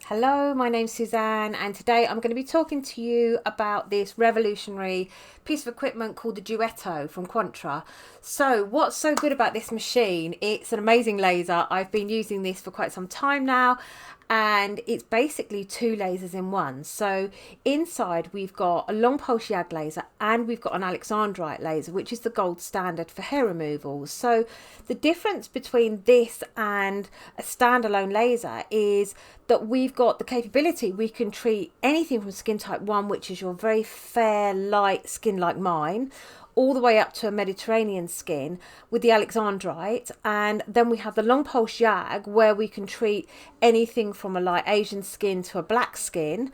Hello, my name's Suzanne, and today I'm going to be talking to you about this revolutionary piece of equipment called the Duetto from Quantra. So, what's so good about this machine? It's an amazing laser. I've been using this for quite some time now, and it's basically two lasers in one. So inside we've got a long pulse YAG laser and we've got an alexandrite laser, which is the gold standard for hair removal. So the difference between this and a standalone laser is that we've got the capability, we can treat anything from skin type 1, which is your very fair light skin like mine, all the way up to a Mediterranean skin with the alexandrite. And then we have the long pulse YAG, where we can treat anything from a light Asian skin to a black skin,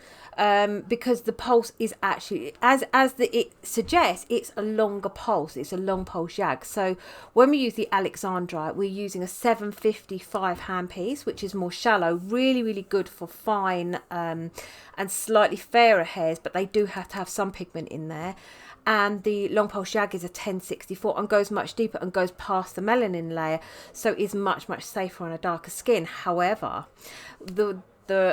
because the pulse is actually, it suggests, it's a longer pulse. It's a long pulse YAG. So when we use the alexandrite, we're using a 755 handpiece, which is more shallow, really good for fine and slightly fairer hairs, but they do have to have some pigment in there. And the long pulse YAG is a 1064 and goes much deeper and goes past the melanin layer, so is much safer on a darker skin. However, the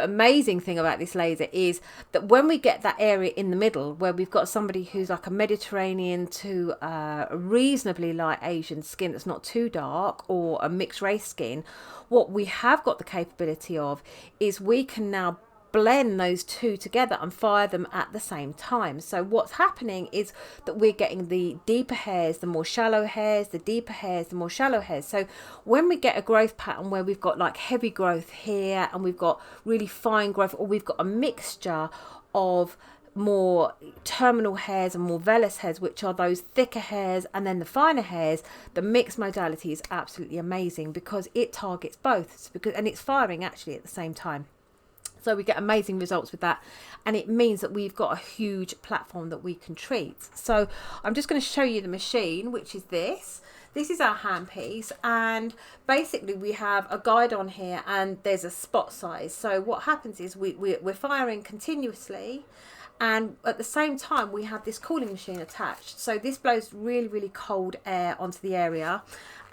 amazing thing about this laser is that when we get that area in the middle where we've got somebody who's like a Mediterranean to a reasonably light Asian skin that's not too dark, or a mixed race skin, what we have got the capability of is we can now blend those two together and fire them at the same time. So what's happening is that we're getting the deeper hairs, the more shallow hairs, the deeper hairs, the more shallow hairs. So when we get a growth pattern where we've got like heavy growth here and we've got really fine growth, or we've got a mixture of more terminal hairs and more vellus hairs, which are those thicker hairs, and then the finer hairs, the mixed modality is absolutely amazing because it targets both, and it's firing actually at the same time. So we get amazing results with that, and it means that we've got a huge platform that we can treat. So I'm just going to show you the machine, which is this. This is our handpiece, and basically we have a guide on here and there's a spot size. So what happens is we're firing continuously, and at the same time we have this cooling machine attached. So this blows really cold air onto the area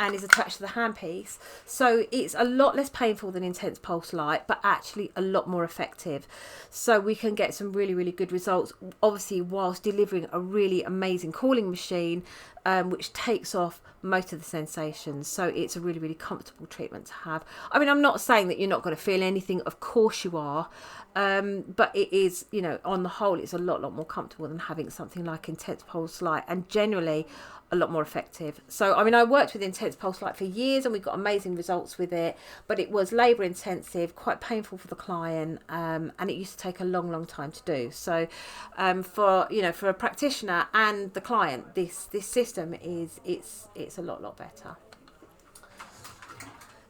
and is attached to the handpiece. So it's a lot less painful than intense pulse light, but actually a lot more effective. So we can get some really good results, obviously whilst delivering a really amazing cooling machine, which takes off most of the sensations. So it's a really comfortable treatment to have. I mean, I'm not saying that you're not going to feel anything, of course you are, but it is, you know, on the whole it's a lot more comfortable than having something like intense pulse light, and generally a lot more effective. So I mean, I worked with intense pulse light for years and we got amazing results with it, but it was labor intensive, quite painful for the client, and it used to take a long time to do. So for a practitioner and the client, this system is it's a lot better.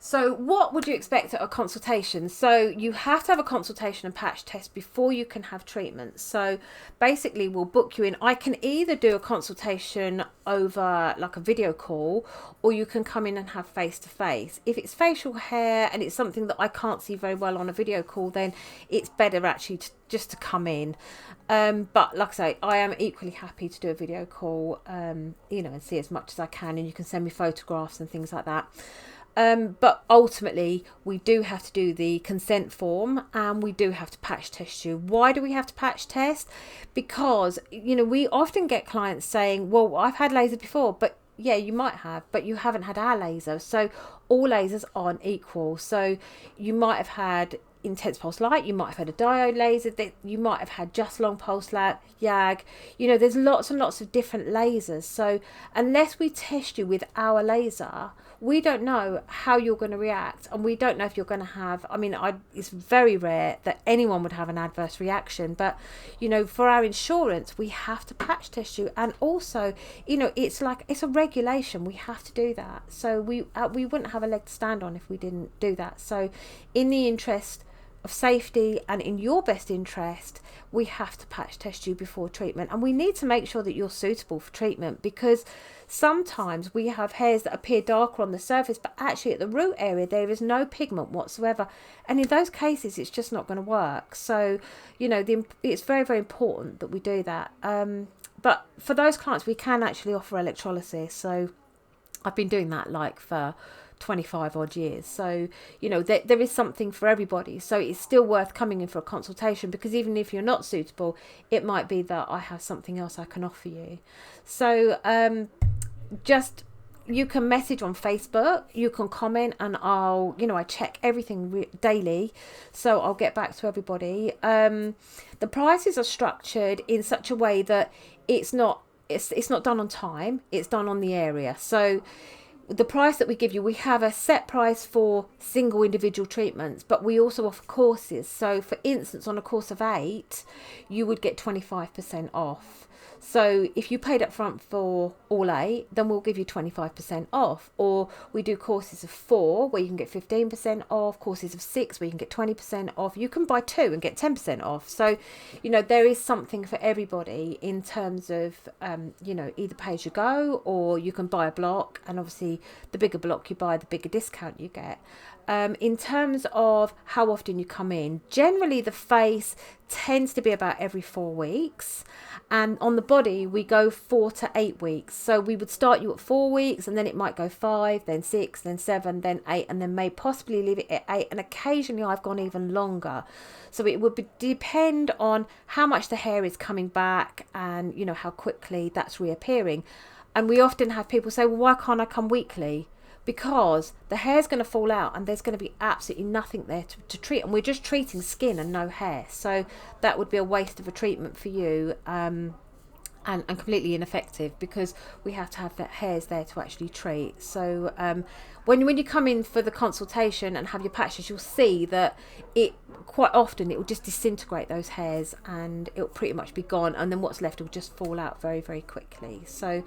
So what would you expect at a consultation? So you have to have a consultation and patch test before you can have treatment. So basically we'll book you in. I can either do a consultation over like a video call, or you can come in and have face to face. If it's facial hair and it's something that I can't see very well on a video call, then it's better actually just to come in. But like I say, I am equally happy to do a video call, and see as much as I can, and you can send me photographs and things like that. But ultimately we do have to do the consent form, and we do have to patch test you. Why do we have to patch test? Because we often get clients saying, well, I've had laser before. But yeah, you might have, but you haven't had our laser. So all lasers aren't equal. So you might have had intense pulse light, you might have had a diode laser, that you might have had just long pulse light, YAG. There's lots and lots of different lasers. So unless we test you with our laser, we don't know how you're going to react, and we don't know if you're going to have, it's very rare that anyone would have an adverse reaction, but for our insurance we have to patch test you. And also it's a regulation, we have to do that. So we wouldn't have a leg to stand on if we didn't do that. So in the interest of safety and in your best interest, we have to patch test you before treatment, and we need to make sure that you're suitable for treatment, because sometimes we have hairs that appear darker on the surface, but actually at the root area there is no pigment whatsoever, and in those cases it's just not going to work. So it's very important that we do that. But for those clients we can actually offer electrolysis. So I've been doing that like for 25 odd years. So, you know, there is something for everybody. So it's still worth coming in for a consultation, because even if you're not suitable, it might be that I have something else I can offer you. So just, you can message on Facebook, you can comment, and I'll, you know, I check everything daily, so I'll get back to everybody. The prices are structured in such a way that it's not done on time, it's done on the area. So the price that we give you, we have a set price for single individual treatments, but we also offer courses. So for instance, on a course of 8, you would get 25% off. So if you paid up front for all 8, then we'll give you 25% off. Or we do courses of 4 where you can get 15% off, courses of 6 where you can get 20% off. You can buy 2 and get 10% off. So, you know, there is something for everybody in terms of, you know, either pay as you go, or you can buy a block. And obviously the bigger block you buy, the bigger discount you get. In terms of how often you come in, generally the face tends to be about every 4 weeks, and on the body we go 4 to 8 weeks. So we would start you at 4 weeks, and then it might go 5, then 6, then 7, then 8, and then may possibly leave it at 8, and occasionally I've gone even longer. So it would depend on how much the hair is coming back, and you know, how quickly that's reappearing. And we often have people say, well, why can't I come weekly? Because the hair's going to fall out and there's going to be absolutely nothing there to treat, and we're just treating skin and no hair. So that would be a waste of a treatment for you, and completely ineffective, because we have to have the hairs there to actually treat. So when you come in for the consultation and have your patches, you'll see that it quite often it will just disintegrate those hairs, and it will pretty much be gone, and then what's left will just fall out very, very quickly. So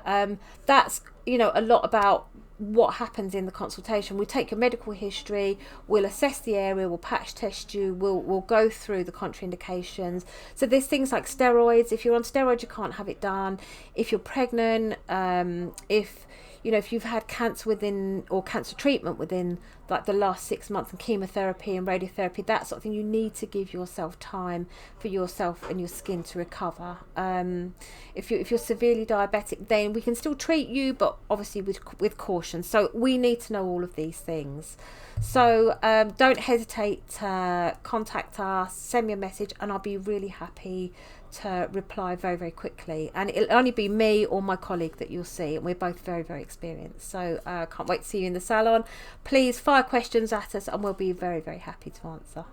that's, you know, a lot about what happens in the consultation. We take your medical history, we'll assess the area, we'll patch test you, we'll go through the contraindications. So there's things like steroids. If you're on steroids, you can't have it done. If you're pregnant, if you know, if you've had cancer within, or cancer treatment within like the last 6 months, and chemotherapy and radiotherapy, that sort of thing, you need to give yourself time for yourself and your skin to recover. If you're severely diabetic, then we can still treat you, but obviously with caution. So we need to know all of these things. So don't hesitate to contact us, send me a message, and I'll be really happy to reply very, very quickly. And it'll only be me or my colleague that you'll see, and we're both very, very experienced. So can't wait to see you in the salon. Please fire questions at us and we'll be very, very happy to answer.